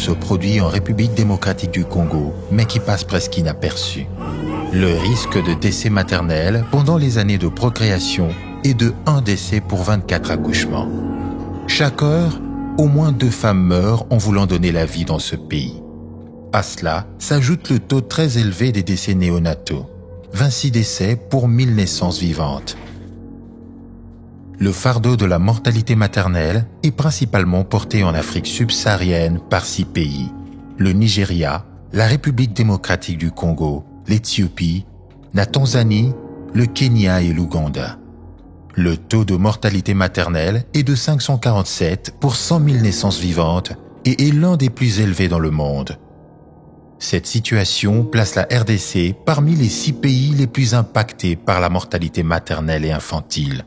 se produit en République démocratique du Congo, mais qui passe presque inaperçu. Le risque de décès maternel pendant les années de procréation est de 1 décès pour 24 accouchements. Chaque heure, au moins 2 femmes meurent en voulant donner la vie dans ce pays. À cela s'ajoute le taux très élevé des décès néonataux, 26 décès pour 1000 naissances vivantes. Le fardeau de la mortalité maternelle est principalement porté en Afrique subsaharienne par 6 pays, le Nigeria, la République démocratique du Congo, l'Éthiopie, la Tanzanie, le Kenya et l'Ouganda. Le taux de mortalité maternelle est de 547 pour 100 000 naissances vivantes et est l'un des plus élevés dans le monde. Cette situation place la RDC parmi les 6 pays les plus impactés par la mortalité maternelle et infantile.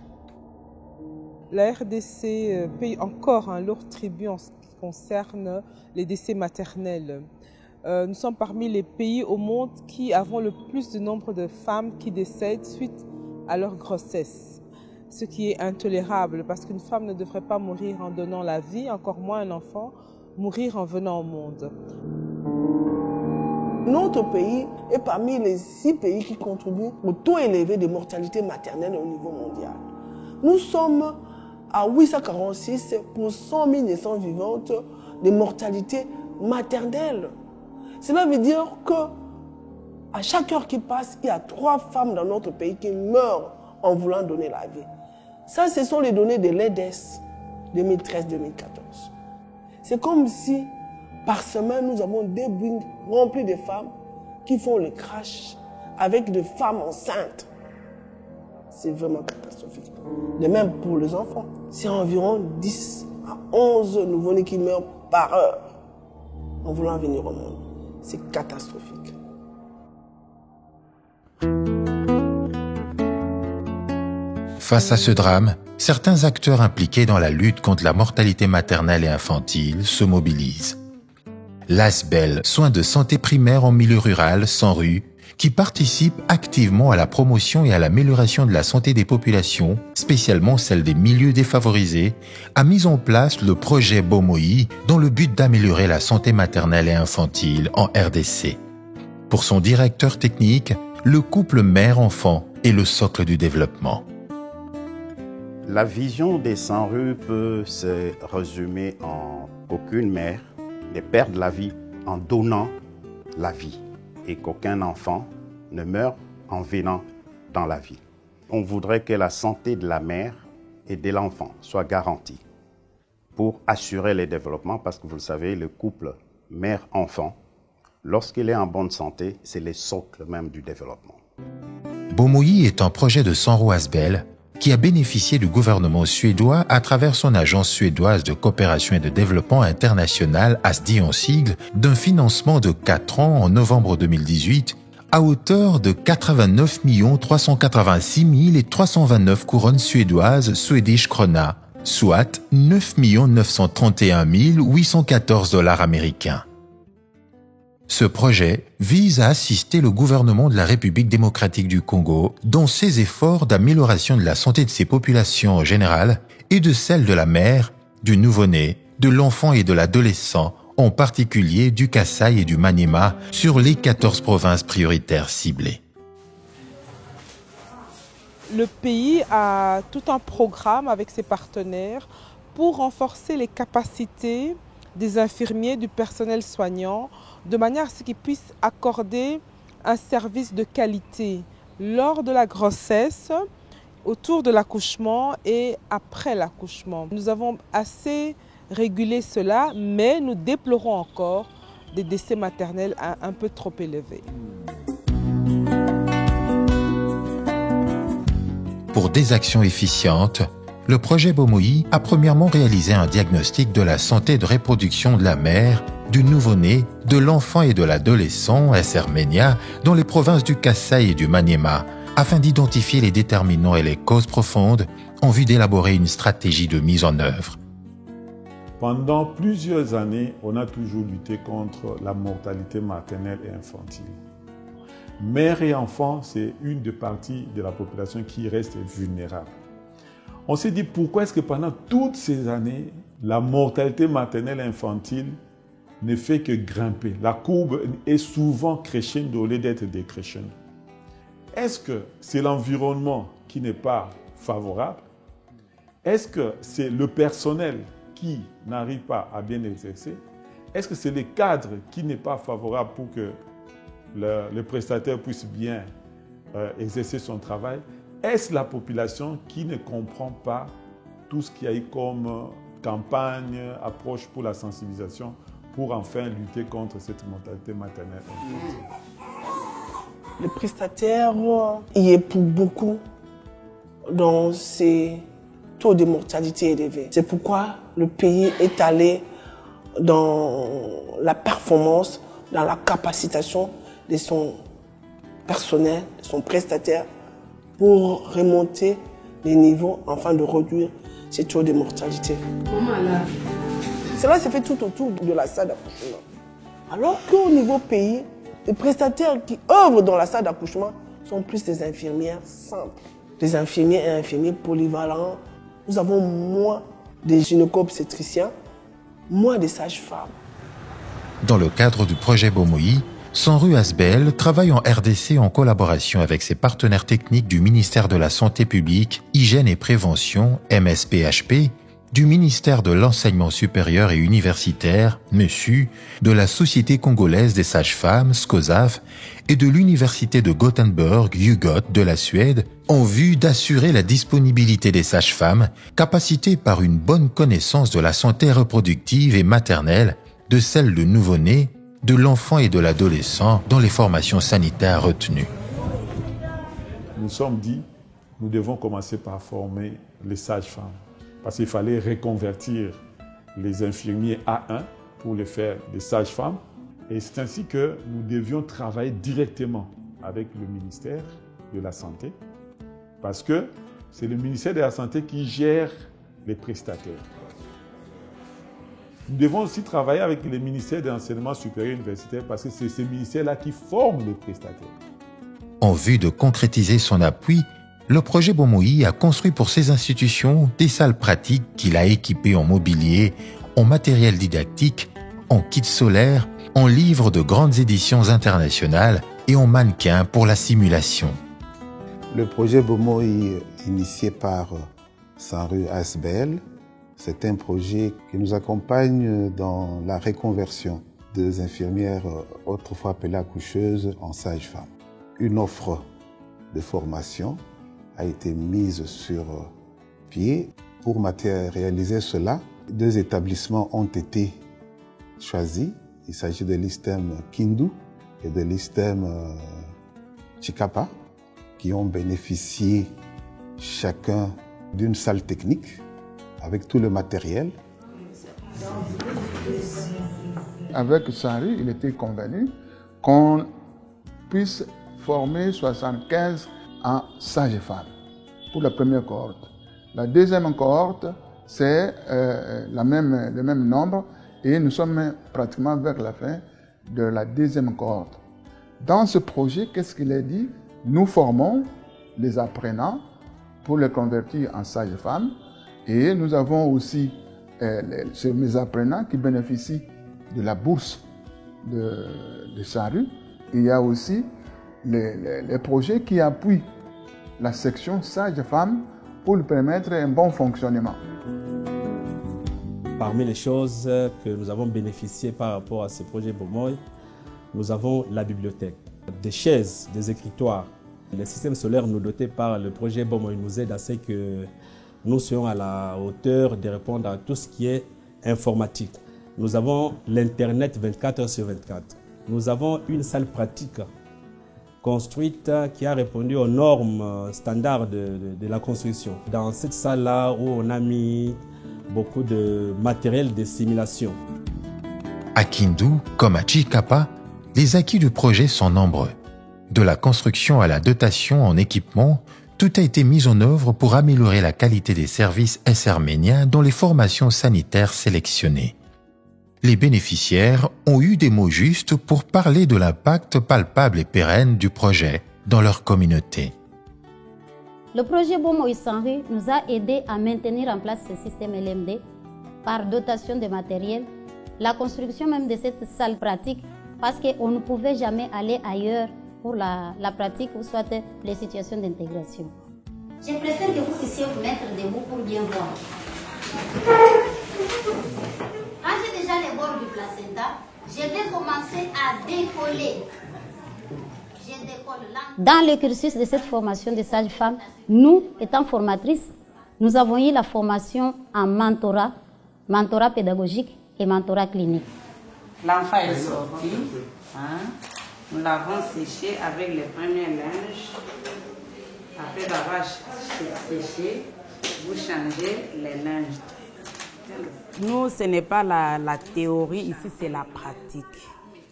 La RDC paye encore un lourd tribut en ce qui concerne les décès maternels. Nous sommes parmi les pays au monde qui avons le plus de nombre de femmes qui décèdent suite à leur grossesse. Ce qui est intolérable parce qu'une femme ne devrait pas mourir en donnant la vie, encore moins un enfant, mourir en venant au monde. Notre pays est parmi les 6 pays qui contribuent au taux élevé de mortalité maternelle au niveau mondial. Nous sommes à 846 pour 100 000 naissances vivantes de mortalité maternelle. Cela veut dire qu'à chaque heure qui passe, il y a 3 femmes dans notre pays qui meurent en voulant donner la vie. Ça, ce sont les données de l'EDES 2013-2014. C'est comme si par semaine, nous avons des bus remplis de femmes qui font le crash avec des femmes enceintes. C'est vraiment catastrophique. De même pour les enfants. C'est environ 10 à 11 nouveau-nés qui meurent par heure en voulant venir au monde. C'est catastrophique. Face à ce drame, certains acteurs impliqués dans la lutte contre la mortalité maternelle et infantile se mobilisent. L'ASBEL, soins de santé primaire en milieu rural, sans rue, qui participe activement à la promotion et à l'amélioration de la santé des populations, spécialement celle des milieux défavorisés, a mis en place le projet Bomoi dans le but d'améliorer la santé maternelle et infantile en RDC. Pour son directeur technique, le couple mère-enfant est le socle du développement. La vision des 100 rues peut se résumer en qu'aucune mère ne perde la vie en donnant la vie et qu'aucun enfant ne meure en venant dans la vie. On voudrait que la santé de la mère et de l'enfant soit garantie pour assurer le développement parce que vous le savez, le couple mère-enfant, lorsqu'il est en bonne santé, c'est le socle même du développement. Bomoi est un projet de Sanro Asbel qui a bénéficié du gouvernement suédois à travers son agence suédoise de coopération et de développement international, ASDI en sigle, d'un financement de 4 ans en novembre 2018 à hauteur de 89 386 329 couronnes suédoises Swedish krona, soit 9 931 814 $ américains. Ce projet vise à assister le gouvernement de la République démocratique du Congo dans ses efforts d'amélioration de la santé de ses populations en général et de celle de la mère, du nouveau-né, de l'enfant et de l'adolescent, en particulier du Kasaï et du Maniema, sur les 14 provinces prioritaires ciblées. Le pays a tout un programme avec ses partenaires pour renforcer les capacités des infirmiers, du personnel soignant, de manière à ce qu'ils puissent accorder un service de qualité lors de la grossesse, autour de l'accouchement et après l'accouchement. Nous avons assez régulé cela, mais nous déplorons encore des décès maternels un peu trop élevés. Pour des actions efficientes, le projet Bomoi a premièrement réalisé un diagnostic de la santé de reproduction de la mère, du nouveau-né, de l'enfant et de l'adolescent, SRMENIA, dans les provinces du Kasaï et du Maniema, afin d'identifier les déterminants et les causes profondes en vue d'élaborer une stratégie de mise en œuvre. Pendant plusieurs années, on a toujours lutté contre la mortalité maternelle et infantile. Mères et enfants, c'est une des parties de la population qui reste vulnérable. On s'est dit pourquoi est-ce que pendant toutes ces années, la mortalité maternelle et infantile ne fait que grimper. La courbe est souvent crescendo au lieu d'être décrescendo. Est-ce que c'est l'environnement qui n'est pas favorable? Est-ce que c'est le personnel qui n'arrive pas à bien exercer? Est-ce que c'est le cadre qui n'est pas favorable pour que le prestataire puisse bien exercer son travail? Est-ce la population qui ne comprend pas tout ce qu'il y a eu comme campagne, approche pour la sensibilisation, pour enfin lutter contre cette mortalité maternelle? Le prestataire y est pour beaucoup dans ces taux de mortalité élevés. C'est pourquoi le pays est allé dans la performance, dans la capacitation de son personnel, de son prestataire, pour remonter les niveaux afin de réduire ces taux de mortalité. Cela se fait tout autour de la salle d'accouchement. Alors qu'au niveau pays, les prestataires qui œuvrent dans la salle d'accouchement sont plus des infirmières simples, des infirmiers et infirmiers polyvalents. Nous avons moins de gynéco-obstétriciens, moins de sages-femmes. Dans le cadre du projet Bomoi, Sanru Asbel travaille en RDC en collaboration avec ses partenaires techniques du ministère de la Santé publique, Hygiène et Prévention, MSPHP, du ministère de l'Enseignement supérieur et universitaire, MESU, de la Société congolaise des sages-femmes, SCOSAF, et de l'Université de Gothenburg, UGOT, de la Suède, en vue d'assurer la disponibilité des sages-femmes, capacitées par une bonne connaissance de la santé reproductive et maternelle, de celle de nouveau-né, de l'enfant et de l'adolescent dans les formations sanitaires retenues. Nous sommes dit, nous devons commencer par former les sages-femmes. Parce qu'il fallait reconvertir les infirmiers A1 pour les faire des sages-femmes. Et c'est ainsi que nous devions travailler directement avec le ministère de la Santé, parce que c'est le ministère de la Santé qui gère les prestataires. Nous devons aussi travailler avec le ministère de l'Enseignement supérieur et universitaire, parce que c'est ce ministère-là qui forme les prestataires. En vue de concrétiser son appui, le projet Bomoi a construit pour ces institutions des salles pratiques qu'il a équipées en mobilier, en matériel didactique, en kits solaires, en livres de grandes éditions internationales et en mannequins pour la simulation. Le projet Bomoi, initié par Sanru Asbel, c'est un projet qui nous accompagne dans la reconversion des infirmières autrefois appelées accoucheuses en sages-femmes. Une offre de formation a été mise sur pied. Pour matérialiser cela, 2 établissements ont été choisis. Il s'agit de l'ISTEM Kindu et de l'ISTEM Chikapa, qui ont bénéficié chacun d'une salle technique avec tout le matériel. Avec Sanru, il était convenu qu'on puisse former 75 en sages-femmes pour la première cohorte. La deuxième cohorte, c'est le même nombre et nous sommes pratiquement vers la fin de la deuxième cohorte. Dans ce projet, qu'est-ce qu'il est dit? Nous formons les apprenants pour les convertir en sages-femmes et nous avons aussi ces apprenants qui bénéficient de la bourse de Sanru. Il y a aussi les projets qui appuient la section sage-femme pour lui permettre un bon fonctionnement. Parmi les choses que nous avons bénéficiées par rapport à ce projet Bomoi, nous avons la bibliothèque, des chaises, des écritoires. Le système solaire nous doté par le projet Bomoi nous aide à ce que nous soyons à la hauteur de répondre à tout ce qui est informatique. Nous avons l'Internet 24h/24. Nous avons une salle pratique construite qui a répondu aux normes standards de la construction. Dans cette salle-là où on a mis beaucoup de matériel de simulation. À Kindu, comme à Chikapa, les acquis du projet sont nombreux. De la construction à la dotation en équipement, tout a été mis en œuvre pour améliorer la qualité des services arméniens dans les formations sanitaires sélectionnées. Les bénéficiaires ont eu des mots justes pour parler de l'impact palpable et pérenne du projet dans leur communauté. Le projet Bomoi Sanru nous a aidé à maintenir en place ce système LMD par dotation de matériel la construction même de cette salle pratique parce qu'on ne pouvait jamais aller ailleurs pour la pratique ou soit les situations d'intégration. Je préfère que vous puissiez vous mettre debout pour bien voir. Quand j'ai déjà les bords du placenta, je vais commencer à décoller. Je décolle là. Dans le cursus de cette formation de sage-femme, nous, étant formatrices, nous avons eu la formation en mentorat pédagogique et mentorat clinique. L'enfant est sorti, nous l'avons séché avec les premiers linges. Après avoir séché, vous changez les linges. Nous, ce n'est pas la théorie, ici c'est la pratique.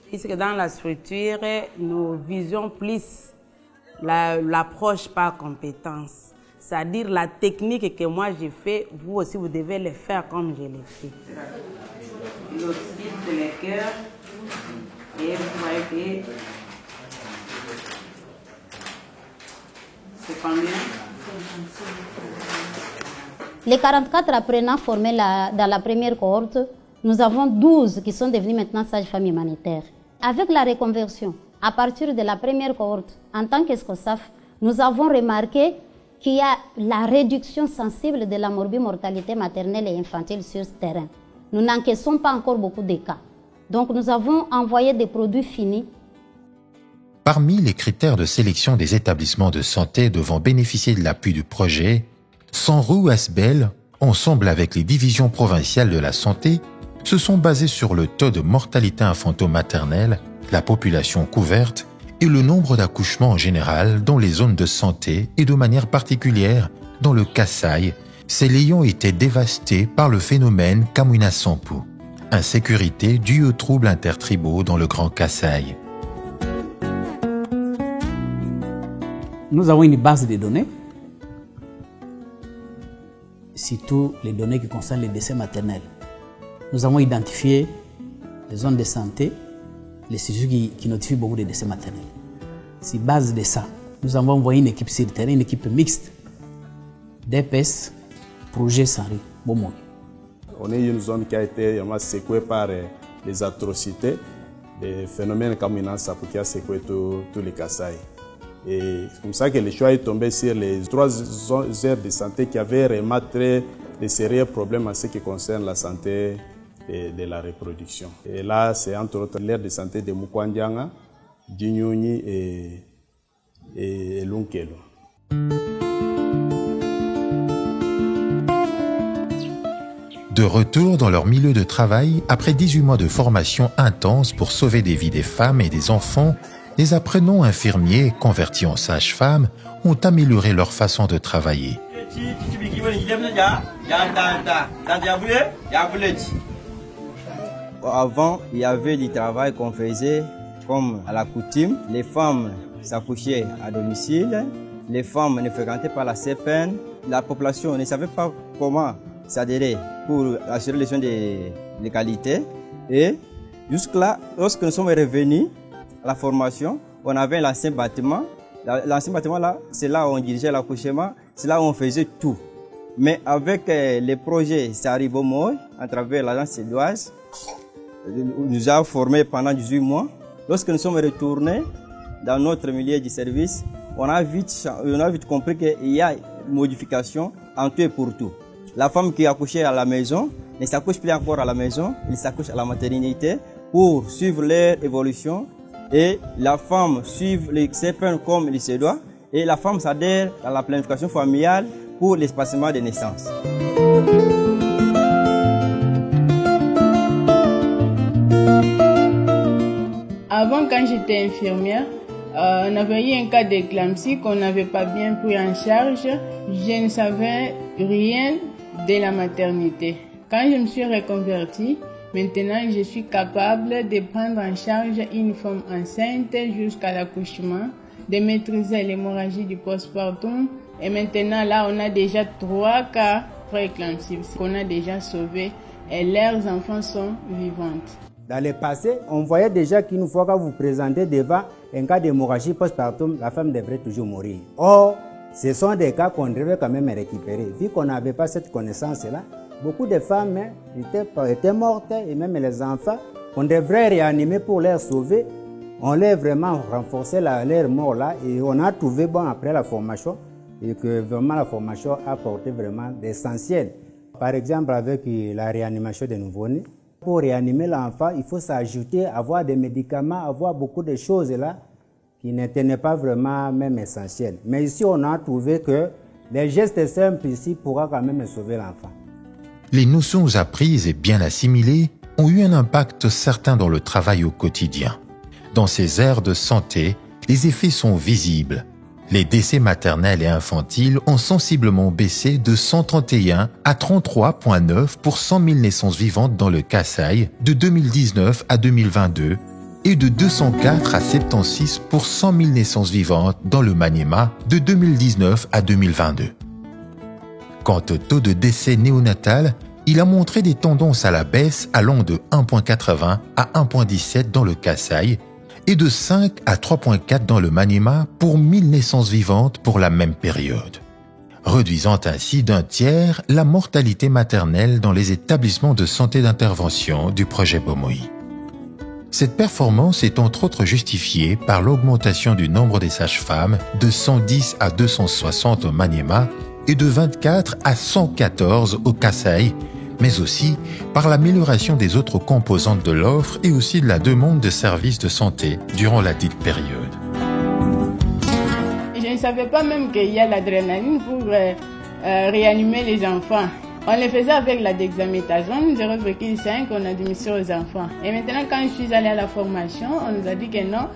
Puisque dans la structure, nous visons plus l'approche par compétence. C'est-à-dire la technique que moi j'ai fait, vous aussi vous devez le faire comme je l'ai fait. L'oxyde de les cœurs, et vous voyez que c'est combien? Les 44 apprenants formés dans la première cohorte, nous avons 12 qui sont devenus maintenant sages-femmes humanitaires. Avec la reconversion, à partir de la première cohorte, en tant qu'ESCOSAF, nous avons remarqué qu'il y a la réduction sensible de la morbimortalité maternelle et infantile sur ce terrain. Nous n'encaissons pas encore beaucoup de cas. Donc nous avons envoyé des produits finis. Parmi les critères de sélection des établissements de santé devant bénéficier de l'appui du projet, Sanru-ASBEL, ensemble avec les divisions provinciales de la santé, se sont basés sur le taux de mortalité infanto-maternelle, la population couverte et le nombre d'accouchements en général dans les zones de santé et de manière particulière dans le Kasaï, celles ayant été dévastées par le phénomène Kamwina Sampu, insécurité due aux troubles intertribaux dans le Grand Kasaï. Nous avons une base de données, surtout les données qui concernent les décès maternels. Nous avons identifié les zones de santé, les sujets qui notifient beaucoup de décès maternels. Sur base de ça, nous avons envoyé une équipe sur le terrain, une équipe mixte d'EPS, projet Sanru Bomoy. On est une zone qui a été secouée par les atrocités, des phénomènes comme Kamwina Sampu qui a secoué tous les Kasaï. Et c'est comme ça que le choix est tombé sur les 3 aires de santé qui avaient remarqué de sérieux problèmes en ce qui concerne la santé de la reproduction. Et là, c'est entre autres l'aire de santé de Mukwandianga, Djinyoni et Lunkelo. De retour dans leur milieu de travail, après 18 mois de formation intense pour sauver des vies des femmes et des enfants, les apprenants infirmiers convertis en sages-femmes ont amélioré leur façon de travailler. Avant, il y avait du travail qu'on faisait comme à la coutume. Les femmes s'accouchaient à domicile, les femmes ne fréquentaient pas la CPN. La population ne savait pas comment s'adhérer pour assurer les soins de qualité. Et jusque-là, lorsque nous sommes revenus à la formation, on avait l'ancien bâtiment. L'ancien bâtiment là, c'est là où on dirigeait l'accouchement, c'est là où on faisait tout. Mais avec les projets Sanru Bomoy, à travers l'agence suédoise, nous avons formé pendant 18 mois. Lorsque nous sommes retournés dans notre milieu du service, on a vite compris qu'il y a une modification en tout et pour tout. La femme qui accouchait à la maison ne s'accouche plus encore à la maison, elle s'accouche à la maternité pour suivre leur évolution. Et la femme suit les CPN comme il se doit. Et la femme s'adhère à la planification familiale pour l'espacement des naissances. Avant, quand j'étais infirmière, on avait eu un cas d'éclampsie qu'on n'avait pas bien pris en charge. Je ne savais rien de la maternité. Quand je me suis reconvertie, maintenant je suis capable de prendre en charge une femme enceinte jusqu'à l'accouchement, de maîtriser l'hémorragie du postpartum. Et maintenant là, on a déjà 3 cas prééclampsie qu'on a déjà sauvés et leurs enfants sont vivantes. Dans le passé, on voyait déjà qu'une fois que vous présentez devant un cas d'hémorragie postpartum, la femme devrait toujours mourir. Or, ce sont des cas qu'on devrait quand même récupérer. Vu qu'on n'avait pas cette connaissance-là, Beaucoup de femmes étaient mortes et même les enfants. On devrait réanimer pour les sauver. On les vraiment renforcé leur mort là et on a trouvé bon après la formation et que vraiment la formation a apporté vraiment d'essentiel. Par exemple avec la réanimation des nouveau-nés. Pour réanimer l'enfant, il faut s'ajouter, avoir des médicaments, avoir beaucoup de choses là qui n'étaient pas vraiment même essentielles. Mais ici on a trouvé que les gestes simples ici pourront quand même sauver l'enfant. Les notions apprises et bien assimilées ont eu un impact certain dans le travail au quotidien. Dans ces aires de santé, les effets sont visibles. Les décès maternels et infantiles ont sensiblement baissé de 131 à 33,9 pour 100 000 naissances vivantes dans le Kasaï de 2019 à 2022 et de 204 à 76 pour 100 000 naissances vivantes dans le Maniema de 2019 à 2022. Quant au taux de décès néonatal, il a montré des tendances à la baisse allant de 1,80 à 1,17 dans le Kasaï et de 5 à 3,4 dans le Maniema pour 1000 naissances vivantes pour la même période, réduisant ainsi d'un tiers la mortalité maternelle dans les établissements de santé d'intervention du projet Bomoi. Cette performance est entre autres justifiée par l'augmentation du nombre des sages-femmes de 110 à 260 au Maniema et de 24 à 114 au Kasaï, mais aussi par l'amélioration des autres composantes de l'offre et aussi de la demande de services de santé durant la dite période. Je ne savais pas même qu'il y a l'adrénaline pour réanimer les enfants. On les faisait avec la dexaméthasone 0,5 qu'on administre aux enfants. Et maintenant, quand je suis allée à la formation, on nous a dit que non,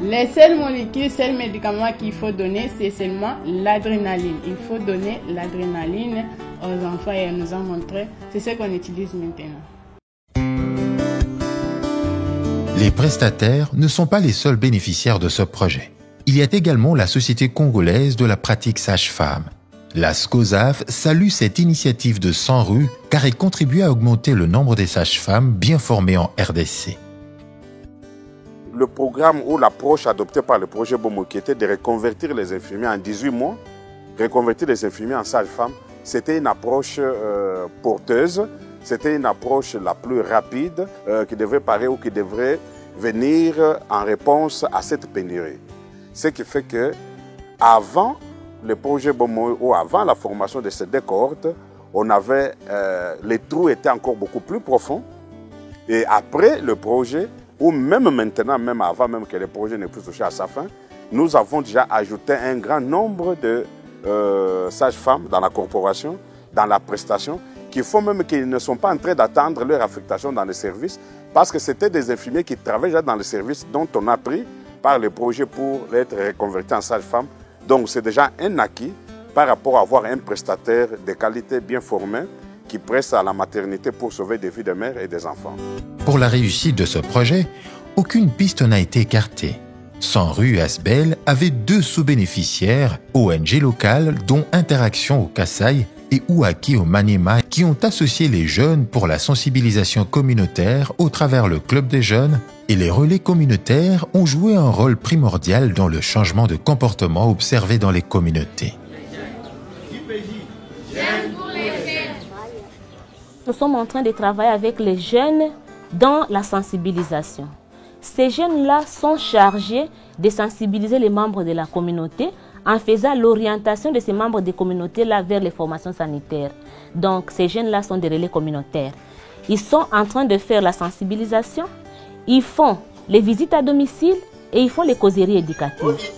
les seules molécules, seuls médicaments qu'il faut donner, c'est seulement l'adrénaline. Il faut donner l'adrénaline aux enfants et on nous a montré, c'est ce qu'on utilise maintenant. Les prestataires ne sont pas les seuls bénéficiaires de ce projet. Il y a également la Société congolaise de la pratique sage-femme. La SCOSAF salue cette initiative de 100 rues car elle contribue à augmenter le nombre des sages-femmes bien formées en RDC. Le programme ou l'approche adoptée par le projet Bomoi qui était de reconvertir les infirmiers en 18 mois, reconvertir les infirmiers en sages-femmes, c'était une approche porteuse, c'était une approche la plus rapide qui devrait paraître ou qui devrait venir en réponse à cette pénurie. Ce qui fait que avant le projet Bomoi ou avant la formation de ces deux cohortes, on avait, les trous étaient encore beaucoup plus profonds. Et après le projet, ou même maintenant, même avant même que le projet n'ait plus touché à sa fin, nous avons déjà ajouté un grand nombre de sages-femmes dans la corporation, dans la prestation, qui font même qu'ils ne sont pas en train d'attendre leur affectation dans les services, parce que c'était des infirmiers qui travaillent déjà dans les services dont on a pris par le projet pour être reconvertis en sages-femmes. Donc c'est déjà un acquis par rapport à avoir un prestataire de qualité bien formé qui presse à la maternité pour sauver des vies de mères et des enfants. Pour la réussite de ce projet, aucune piste n'a été écartée. 100 rues Asbel avait 2 sous-bénéficiaires, ONG locales dont Interaction au Kasaï et Ouaki au Maniema, qui ont associé les jeunes pour la sensibilisation communautaire au travers le club des jeunes, et les relais communautaires ont joué un rôle primordial dans le changement de comportement observé dans les communautés. Nous sommes en train de travailler avec les jeunes dans la sensibilisation. Ces jeunes-là sont chargés de sensibiliser les membres de la communauté en faisant l'orientation de ces membres des communautés-là vers les formations sanitaires. Donc, ces jeunes-là sont des relais communautaires. Ils sont en train de faire la sensibilisation, ils font les visites à domicile et ils font les causeries éducatives.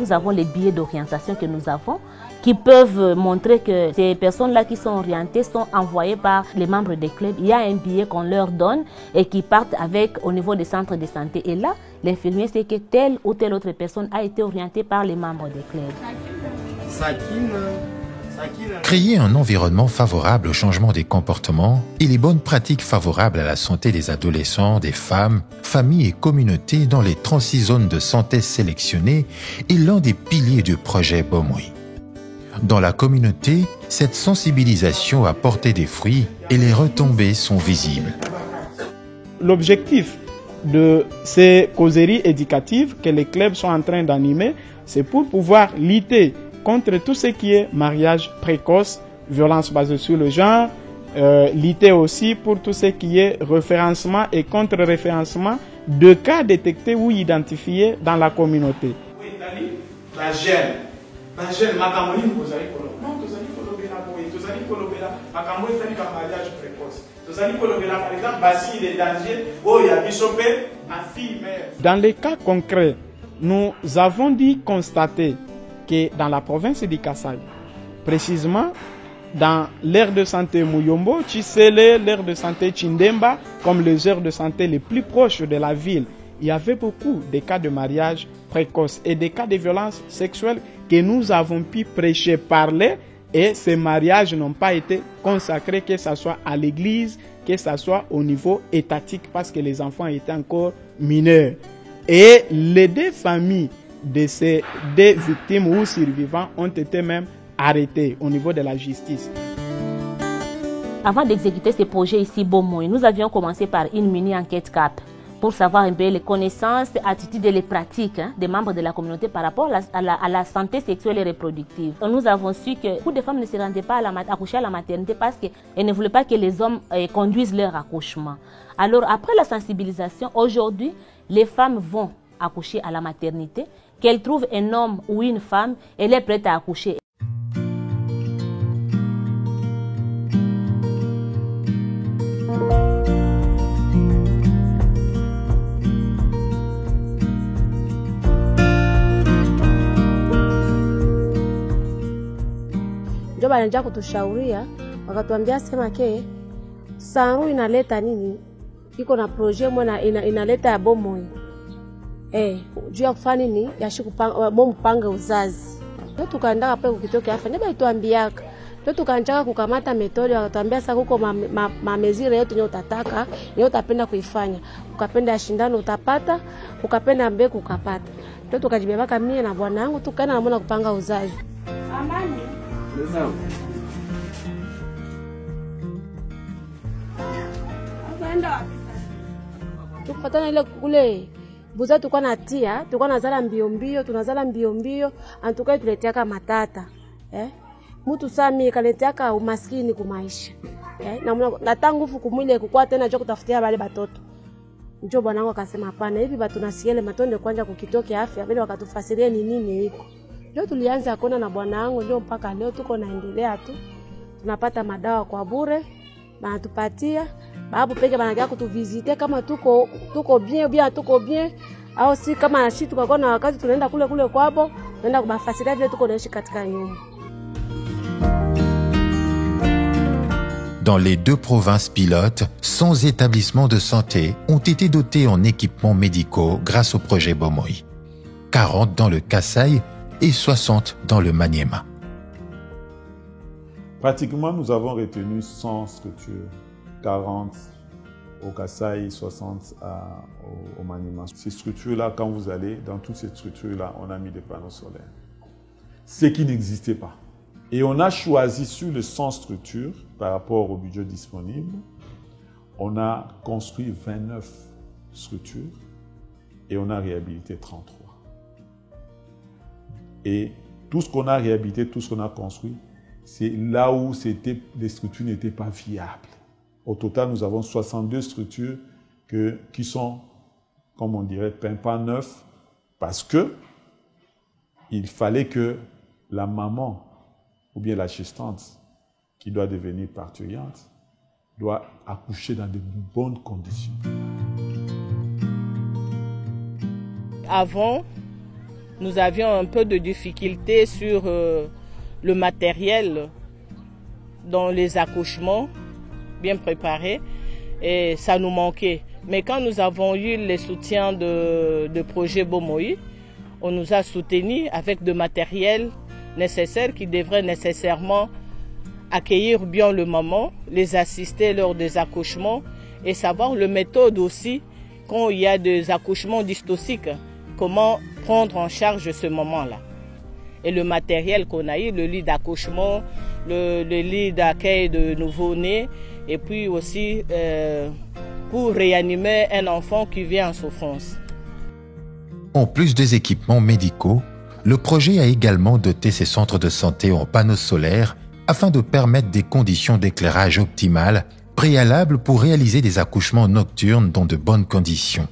Nous avons les billets d'orientation que nous avons qui peuvent montrer que ces personnes-là qui sont orientées sont envoyées par les membres des clubs. Il y a un billet qu'on leur donne et qui partent avec au niveau des centres de santé. Et là, l'infirmier sait que telle ou telle autre personne a été orientée par les membres des clubs. Créer un environnement favorable au changement des comportements et les bonnes pratiques favorables à la santé des adolescents, des femmes, familles et communautés dans les 36 zones de santé sélectionnées est l'un des piliers du projet Bomoi. Dans la communauté, cette sensibilisation a porté des fruits et les retombées sont visibles. L'objectif de ces causeries éducatives que les clubs sont en train d'animer, c'est pour pouvoir lutter contre tout ce qui est mariage précoce, violence basée sur le genre, lutter aussi pour tout ce qui est référencement et contre-référencement de cas détectés ou identifiés dans la communauté. La gêne, makamoni kozali kolo. Non, tozali kolobela boye, tozali kolobela makambo etali ka mariage précoce. Tozali kolobela par exemple basi il est danger, boye ya biso pe en fille mère. Dans les cas concrets, nous avons dû constater que dans la province du Kasaï, précisément dans l'aire de santé Muyombo, Tshisele, l'aire de santé Chindemba, comme les aires de santé les plus proches de la ville, il y avait beaucoup de cas de mariage précoce et des cas de violence sexuelle que nous avons pu prêcher, parler, et ces mariages n'ont pas été consacrés, que ce soit à l'église, que ce soit au niveau étatique, parce que les enfants étaient encore mineurs. Et les deux familles de ces deux victimes ou survivants ont été même arrêtés au niveau de la justice. Avant d'exécuter ce projet ici, Bomoy, nous avions commencé par une mini-enquête CAP pour savoir un peu les connaissances, attitudes et les pratiques des membres de la communauté par rapport à la santé sexuelle et reproductive. Nous avons su que beaucoup de femmes ne se rendaient pas accoucher à la maternité parce qu'elles ne voulaient pas que les hommes conduisent leur accouchement. Alors après la sensibilisation, aujourd'hui, les femmes vont accoucher à la maternité, qu'elles trouvent un homme ou une femme, elle est prête à accoucher. Ndio wanaanza kutushauria wakatuambia sema ke Sanru inaleta nini, iko na projet mwana inaleta ya Bomoy juu ya kufanya nini ya shikupanga mpanga uzazi. Ndio tukaenda hapo kukitoke afa ndio baituambiaka, ndio tukaanza kukamata metodi, wakatuambia sasa huko mamezire yote nyo utataka nyo utapenda kuifanya, ukapenda ya shindano utapata, ukapenda mbegu ukapata. Ndio tukajibebaka mimi na bwana wangu tukaenda na mwana kupanga uzazi. Amani tukufatana ile kule buza tukwa natia, tukwa nazala mbio mbio, tunazala mbio mbio, antukai tuleteaka matata. Mtu sami kaleteaka umaskini kumaisha. Na tangufu kumwile kukua tena jo kutafutia bale batoto. Njo bwana wangu akasema hapana, hivi batu nasiele matonde kwanja kukitoke afya, bale wakatufasiria ni nini iko. Ndio tulianza kuona na bwana wangu, ndio mpaka leo tuko naendelea tu. Tunapata madawa kwa bure, banatupatia. Babu peke banakia kutuvisite kama tuko bien tuko bien, au si kama sisi tukakuwa na wakati tunaenda kule kwabo, tunaenda kubafasiria vile tuko naishi katika nyumba. Dans les deux provinces pilotes, 100 établissements de santé ont été dotés en équipements médicaux grâce au projet Bomoy. 40 dans le Kasaï et 60 dans le Maniema. Pratiquement, nous avons retenu 100 structures, 40 au Kasaï, 60 au Maniema. Ces structures-là, quand vous allez, dans toutes ces structures-là, on a mis des panneaux solaires. Ce qui n'existait pas. Et on a choisi sur les 100 structures, par rapport au budget disponible, on a construit 29 structures et on a réhabilité 33. Et tout ce qu'on a réhabilité, tout ce qu'on a construit, c'est là où les structures n'étaient pas viables. Au total, nous avons 62 structures qui sont, comme on dirait, pimpant neufs, parce que il fallait que la maman ou bien la gestante qui doit devenir parturiente doit accoucher dans de bonnes conditions. Avant, nous avions un peu de difficulté sur le matériel dans les accouchements bien préparés et ça nous manquait. Mais quand nous avons eu le soutien de projet Bomoy, on nous a soutenus avec de matériel nécessaire qui devrait nécessairement accueillir bien le maman, les assister lors des accouchements et savoir le méthode aussi quand il y a des accouchements dystociques, comment prendre en charge ce moment-là. Et le matériel qu'on a eu, le lit d'accouchement, le lit d'accueil de nouveau-né et puis aussi pour réanimer un enfant qui vient en souffrance. En plus des équipements médicaux, le projet a également doté ses centres de santé en panneaux solaires afin de permettre des conditions d'éclairage optimales, préalables pour réaliser des accouchements nocturnes dans de bonnes conditions.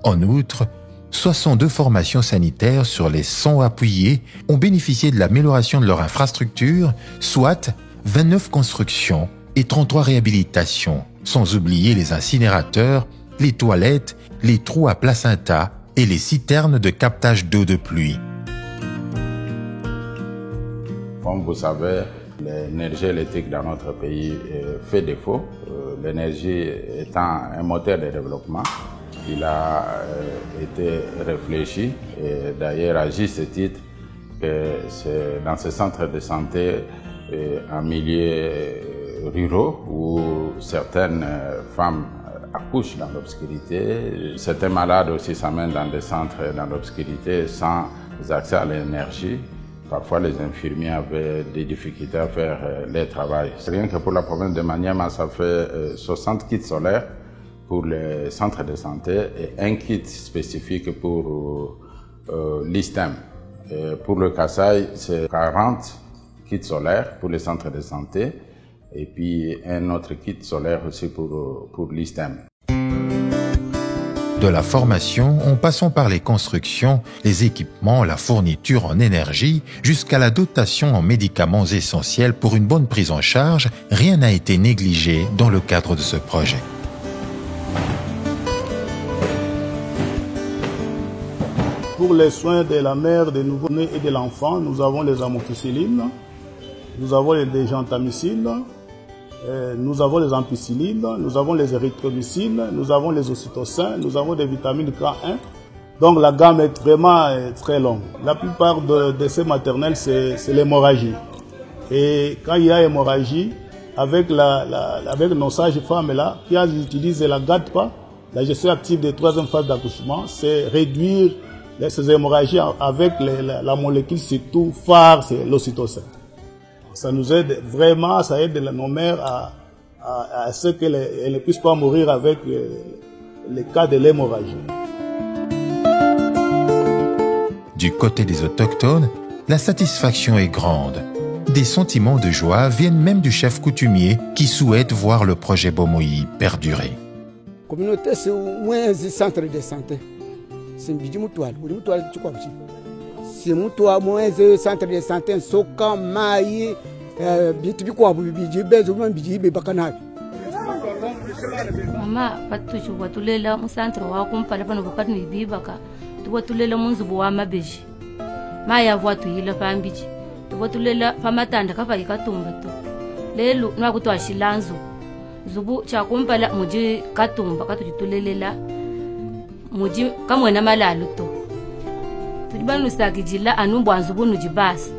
En outre, 62 formations sanitaires sur les 100 appuyées ont bénéficié de l'amélioration de leur infrastructure, soit 29 constructions et 33 réhabilitations, sans oublier les incinérateurs, les toilettes, les trous à placenta et les citernes de captage d'eau de pluie. Comme vous savez, l'énergie électrique dans notre pays fait défaut. L'énergie étant un moteur de développement, il a été réfléchi, et d'ailleurs à juste titre, que c'est dans ce centre de santé en milieu ruraux où certaines femmes accouchent dans l'obscurité. Certains malades aussi s'amènent dans des centres dans l'obscurité sans accès à l'énergie. Parfois, les infirmiers avaient des difficultés à faire leur travail. Rien que pour la province de Maniema, ça fait 60 kits solaires pour les centres de santé et un kit spécifique pour l'ISTEM. Pour le Kasaï, c'est 40 kits solaires pour les centres de santé et puis un autre kit solaire aussi pour l'ISTEM. De la formation, en passant par les constructions, les équipements, la fourniture en énergie, jusqu'à la dotation en médicaments essentiels pour une bonne prise en charge, rien n'a été négligé dans le cadre de ce projet. Pour les soins de la mère, des nouveau-nés et de l'enfant, nous avons les amoxicillines, nous avons les gentamicines, nous avons les ampicillines, nous avons les érythromycines, nous avons les ocytocins, nous avons des vitamines K1. Donc la gamme est vraiment très longue. La plupart des décès maternels, c'est l'hémorragie. Et quand il y a hémorragie, avec nos sages-femmes là, qui utilisent la GADPA, la gestion active des troisième phase d'accouchement, c'est réduire ces hémorragies avec la molécule surtout phare, c'est l'ocytocin. Ça nous aide vraiment, ça aide nos mères à ce qu'elles ne puissent pas mourir avec les cas de l'hémorragie. Du côté des autochtones, la satisfaction est grande. Des sentiments de joie viennent même du chef coutumier qui souhaite voir le projet Bomoi perdurer. La communauté, c'est moins un centre de santé. C'est un bidji mutual. C'est mutual, moins un centre de santé. Soka, maï, bidji quoi, bidji besoin, bidji bebakanabi. Mama, patu chukwa tulela mu centre wa kumpala pano bukati ni bibaka. Tuwa tulela munzubu wa mabeji. Maya vwa tuyila pambiji. Tuwa tulela pamatanda kapa ikatumba tu. Lelu nwakutwa shilanzu. Zubu cha kumpala muji katumba katujitulelela. Muji kamwena malalu to. Tujibanu sakijila anumbu anzubu nujibasi.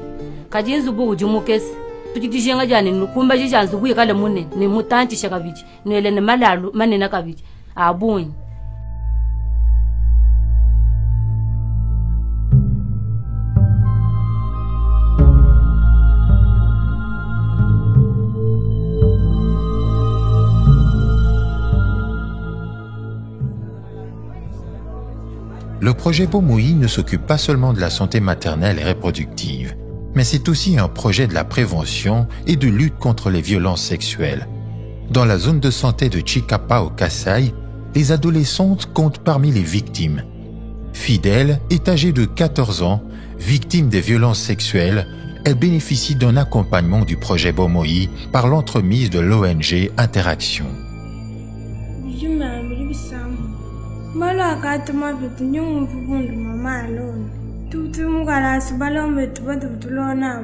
Kajinzubu ujumukesi. Tujidishenga jani nukumba jijanzubu yikale mune. Ni mutanti shakabiji. Nwele ne malalu manena kabiji. Abunyi. Le projet Bomoi ne s'occupe pas seulement de la santé maternelle et reproductive, mais c'est aussi un projet de la prévention et de lutte contre les violences sexuelles. Dans la zone de santé de Chikapa au Kasaï, les adolescentes comptent parmi les victimes. Fidèle est âgée de 14 ans, victime des violences sexuelles, elle bénéficie d'un accompagnement du projet Bomoi par l'entremise de l'ONG Interaction. Bala katuma bitunyu mpupundu mama alone. Tutu mugala sibala metu batu tulona.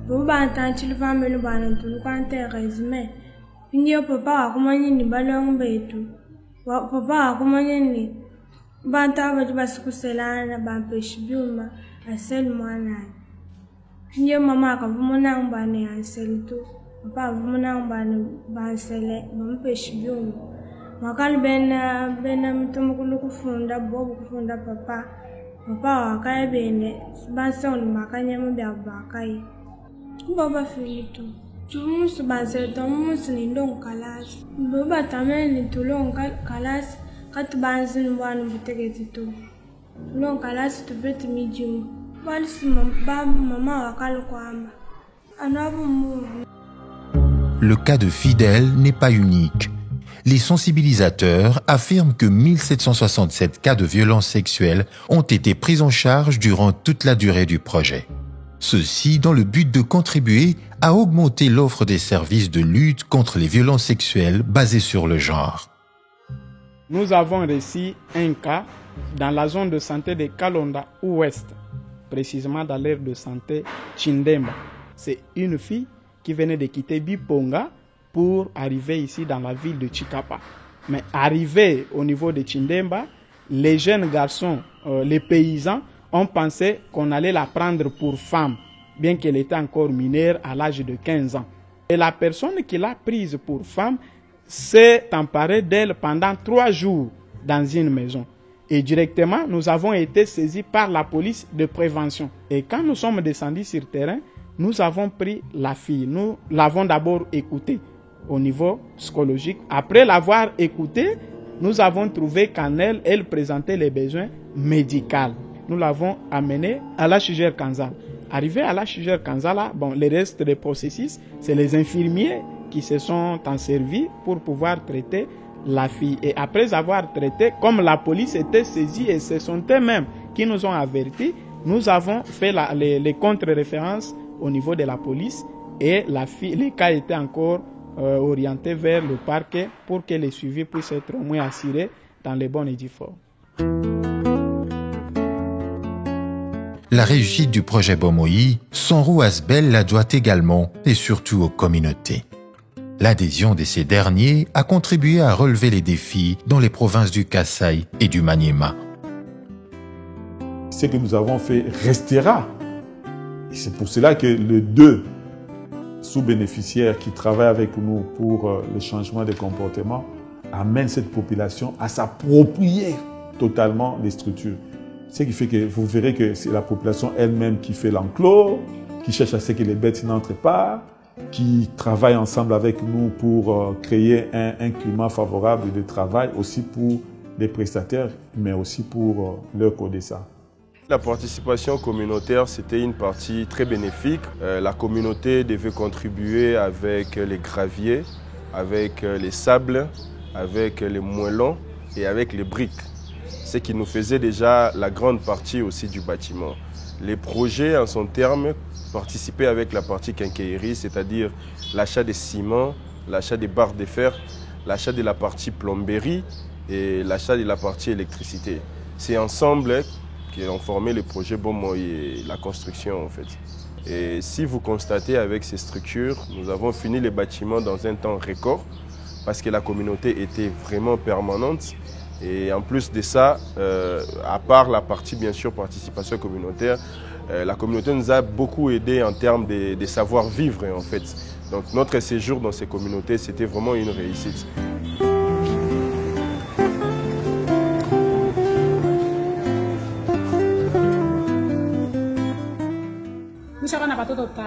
Boba tanchil family bana tulukante resume. Pinyo papa akumanye ni balong betu. Papa akumanye ni banta batu basukuselana bampeshi byuma asel mwana. Pinyo mama akavumona mbane asel tu. Papa avumona mbane bansele bampeshi byuma. Makali bena mtumukulu kufunda bobu kufunda papa wakaye bene bansoni makanya mbya bakai baba finito tumusu banseto musu ni ndong kalasi baba tameni tulong kalasi kat banzin wanu butegeti tu tulong kalasi tubeti mijum Le cas de Fidèle n'est pas unique. Les sensibilisateurs affirment que 1767 cas de violences sexuelles ont été pris en charge durant toute la durée du projet. Ceci dans le but de contribuer à augmenter l'offre des services de lutte contre les violences sexuelles basées sur le genre. Nous avons reçu un cas dans la zone de santé de Kalonda Ouest, précisément dans l'aire de santé Chindemba. C'est une fille qui venait de quitter Biponga pour arriver ici dans la ville de Chikapa. Mais arrivé au niveau de Chindemba, les jeunes garçons, les paysans, ont pensé qu'on allait la prendre pour femme, bien qu'elle était encore mineure à l'âge de 15 ans. Et la personne qui l'a prise pour femme s'est emparée d'elle pendant 3 jours dans une maison. Et directement, nous avons été saisis par la police de prévention. Et quand nous sommes descendus sur terrain, nous avons pris la fille. Nous l'avons d'abord écoutée au niveau psychologique. Après l'avoir écoutée, nous avons trouvé qu'en elle, elle présentait les besoins médicaux. Nous l'avons amenée à la Chigère Kanzala. Arrivé à la Chigère Kanzala, le reste des processus, c'est les infirmiers qui se sont en servis pour pouvoir traiter la fille. Et après avoir traité, comme la police était saisie et ce sont eux-mêmes qui nous ont avertis, nous avons fait les contre-références au niveau de la police et la fille, les cas étaient encore orientés vers le parquet pour que les suivis puissent être au moins assurés dans les bons et due formes. La réussite du projet Bomoi, Sanru Asbel la doit également et surtout aux communautés. L'adhésion de ces derniers a contribué à relever les défis dans les provinces du Kasaï et du Maniema. Ce que nous avons fait restera. Et c'est pour cela que les 2 sous-bénéficiaires qui travaillent avec nous pour le changement des comportements amènent cette population à s'approprier totalement les structures. Ce qui fait que vous verrez que c'est la population elle-même qui fait l'enclos, qui cherche à ce que les bêtes n'entrent pas, qui travaille ensemble avec nous pour créer un climat favorable de travail aussi pour les prestataires, mais aussi pour leur CODESA. La participation communautaire, c'était une partie très bénéfique. La communauté devait contribuer avec les graviers, avec les sables, avec les moellons et avec les briques. Ce qui nous faisait déjà la grande partie aussi du bâtiment. Les projets en son terme participaient avec la partie quincaillerie, c'est-à-dire l'achat des ciments, l'achat des barres de fer, l'achat de la partie plomberie et l'achat de la partie électricité. C'est ensemble qui ont formé le projet Bomoi et la construction en fait. Et si vous constatez avec ces structures, nous avons fini les bâtiments dans un temps record parce que la communauté était vraiment permanente. Et en plus de ça, à part la partie bien sûr participation communautaire, la communauté nous a beaucoup aidé en termes de savoir-vivre en fait. Donc notre séjour dans ces communautés, c'était vraiment une réussite. Nishakana batoto 5.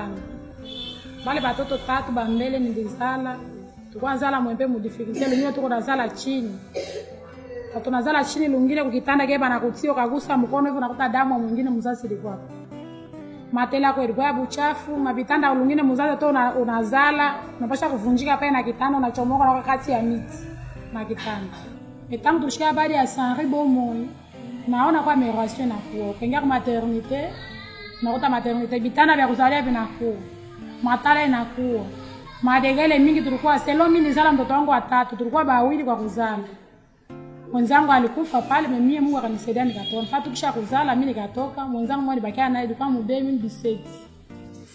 Bale batoto 3 bambele nilizala. Tukwanzala mwembe mu difficulty, lingine tuko nazala chini. Tunazala chini lungine kukitanda keba na kutio kagusa mkono hivyo nakuta damu mwingine mzazi ilikuwa. Matela kwa ilikuwa buchafu, mabitanda lungine mzazi to unazala, unapasha kuvunjika pale na kitanda unachomoka na kati ya miti na kitanda. Etangu tulishika habari ya Sanru Bomoi. Naona kwa migration na kuo. Kenga kwa maternité, nakuta maternité bitanda vya kuzalia vinakuwa. Matala inakuwa. Madegele mingi tulikuwa selo mimi nizala mtoto wangu wa 3, tulikuwa bawili kwa kuzala. Mwenzangu alikufa pale, mimi Mungu akanisaidia nikatoka. Mfatu kisha kuzala mimi nikatoka, mwenzangu mmoja bakia naye ilikuwa mu 2017.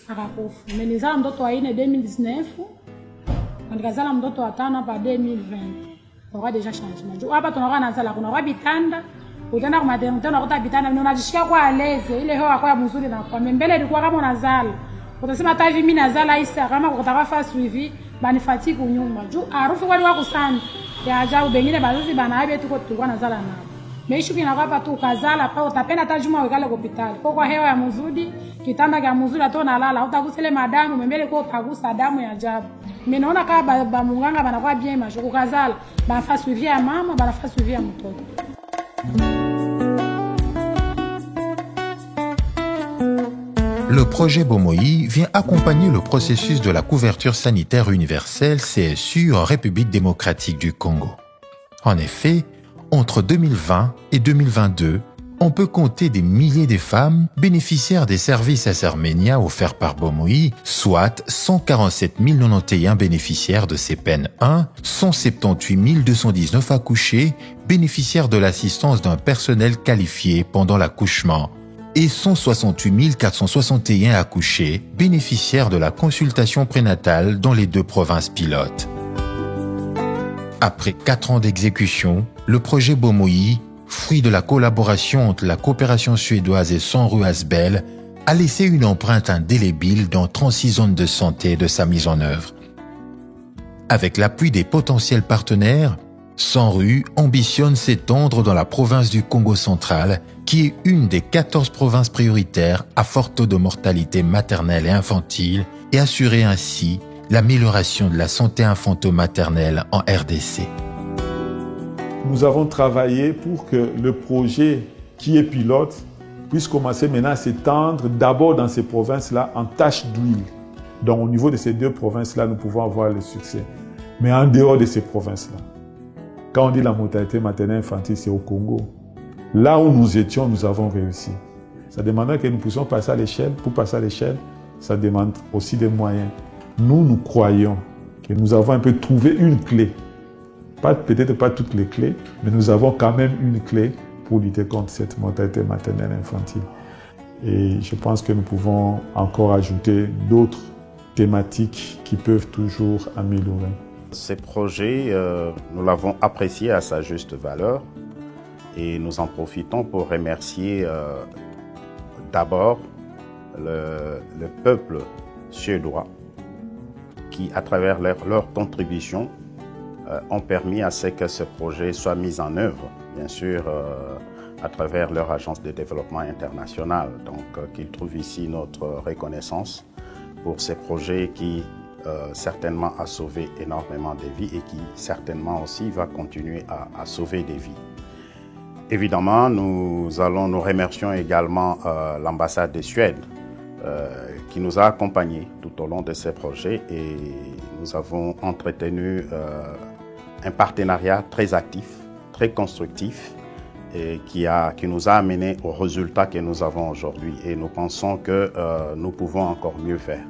Akakufa. Mimi nizala mtoto wa 4 2019. Nikazala mtoto wa 5 hapa 2020. Kwa deja changement. Hapa tunakuwa nazala kuna kwa bitanda, utaenda kwa maternité unakuta bitanda unajishika kwa aleze, ile hewa kwa mzuri na kwa mbele ilikuwa kama unazala. Utasema hata hivi mimi nazala isa kama kutaka fast suivi banifati kunyuma. Juu harufu kwani wako sana. Ya ajabu bengine bazazi banaabia tuko tulikuwa nazala nao. Meishi kinakapa tu kazala pa utapenda hata juma ukale hospitali. Kwa hewa ya mzuri, kitanda cha mzuri ato nalala, utagusa madamu mbele kwa utagusa damu ya ajabu. Mimi naona kama ba munganga banakuwa bien macho kukazala, bafa suivi ya mama, bafa suivi ya mtoto. le projet Bomoi vient accompagner le processus de la couverture sanitaire universelle CSU en République démocratique du Congo. En effet, entre 2020 et 2022, on peut compter des milliers de femmes bénéficiaires des services Asarménia offerts par Bomoi, soit 147 091 bénéficiaires de CPN 1, 178 219 accouchés bénéficiaires de l'assistance d'un personnel qualifié pendant l'accouchement et 168 461 accouchés bénéficiaires de la consultation prénatale dans les 2 provinces pilotes. Après 4 ans d'exécution, le projet Bomoi, fruit de la collaboration entre la coopération suédoise et Sanru Asbel, a laissé une empreinte indélébile dans 36 zones de santé de sa mise en œuvre. Avec l'appui des potentiels partenaires, Sanru ambitionne s'étendre dans la province du Congo central, qui est une des 14 provinces prioritaires à fort taux de mortalité maternelle et infantile, et assurer ainsi l'amélioration de la santé infanto-maternelle en RDC. Nous avons travaillé pour que le projet qui est pilote puisse commencer maintenant à s'étendre d'abord dans ces provinces-là en tache d'huile. Donc au niveau de ces 2 provinces-là, nous pouvons avoir le succès. Mais en dehors de ces provinces-là, quand on dit la mortalité maternelle infantile, c'est au Congo. Là où nous étions, nous avons réussi. Ça demandait que nous puissions passer à l'échelle. Pour passer à l'échelle, ça demande aussi des moyens. Nous croyons que nous avons un peu trouvé une clé. Peut-être pas toutes les clés, mais nous avons quand même une clé pour lutter contre cette mortalité maternelle infantile. Et je pense que nous pouvons encore ajouter d'autres thématiques qui peuvent toujours améliorer. Ces projets, nous l'avons apprécié à sa juste valeur et nous en profitons pour remercier d'abord le peuple suédois qui, à travers leur contribution, ont permis à ce que ce projet soit mis en œuvre, bien sûr, à travers leur agence de développement international. Donc, qu'ils trouvent ici notre reconnaissance pour ces projets qui, certainement, a sauvé énormément de vies et qui, certainement aussi, va continuer à sauver des vies. Évidemment, nous remercions également l'ambassade de Suède qui nous a accompagnés tout au long de ces projets et nous avons entretenu un partenariat très actif, très constructif et qui nous a amené aux résultats que nous avons aujourd'hui et nous pensons que nous pouvons encore mieux faire.